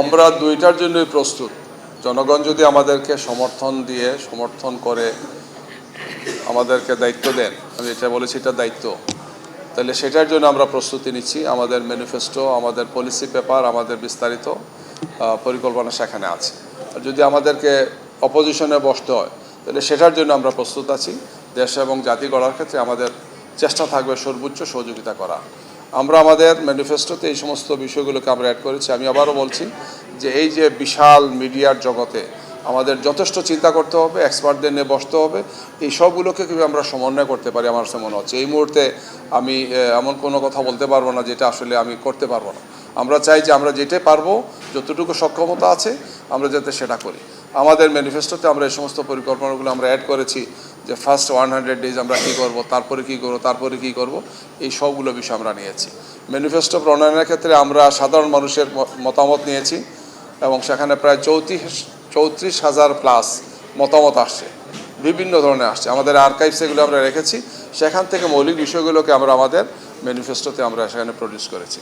আমরা দুইটার জন্যই প্রস্তুত। জনগণ যদি আমাদেরকে সমর্থন করে আমাদেরকে দায়িত্ব দেন, আমি এটা বলেছি এটা দায়িত্ব, তাহলে সেটার জন্য আমরা প্রস্তুতি নিচ্ছি। আমাদের ম্যানিফেস্টো, আমাদের পলিসি পেপার, আমাদের বিস্তারিত পরিকল্পনা সেখানে আছে। আর যদি আমাদেরকে অপোজিশনে বসতে হয় তাহলে সেটার জন্য আমরা প্রস্তুত আছি। দেশ এবং জাতি গড়ার ক্ষেত্রে আমাদের চেষ্টা থাকবে সর্বোচ্চ সহযোগিতা করা। আমরা আমাদের ম্যানিফেস্টোতে এই সমস্ত বিষয়গুলোকে আমরা অ্যাড করেছি। আমি আবারও বলছি যে এই যে বিশাল মিডিয়ার জগতে আমাদের যথেষ্ট চিন্তা করতে হবে, এক্সপার্টদের নিয়ে বসতে হবে, এই সবগুলোকে কীভাবে আমরা সমন্বয় করতে পারি আমার কাছে মনে হচ্ছে। এই মুহূর্তে আমি এমন কোনো কথা বলতে পারবো না যেটা আসলে আমি করতে পারবো না। আমরা চাই যে আমরা যেটাই পারবো, যতটুকু সক্ষমতা আছে আমরা যাতে সেটা করি। আমাদের ম্যানিফেস্টোতে আমরা এই সমস্ত পরিকল্পনাগুলো আমরা অ্যাড করেছি যে ফার্স্ট 100 ডেজ আমরা কী করবো, তারপরে কী করবো, এই সবগুলো বিষয় আমরা নিয়েছি। ম্যানিফেস্টো প্রণয়নের ক্ষেত্রে আমরা সাধারণ মানুষের মতামত নিয়েছি এবং সেখানে প্রায় 34,000 প্লাস মতামত আসছে, বিভিন্ন ধরনের আসছে। আমাদের আর্কাইভস এগুলো আমরা রেখেছি, সেখান থেকে মৌলিক বিষয়গুলোকে আমরা আমাদের ম্যানিফেস্টোতে আমরা সেখানে প্রডিউস করেছি।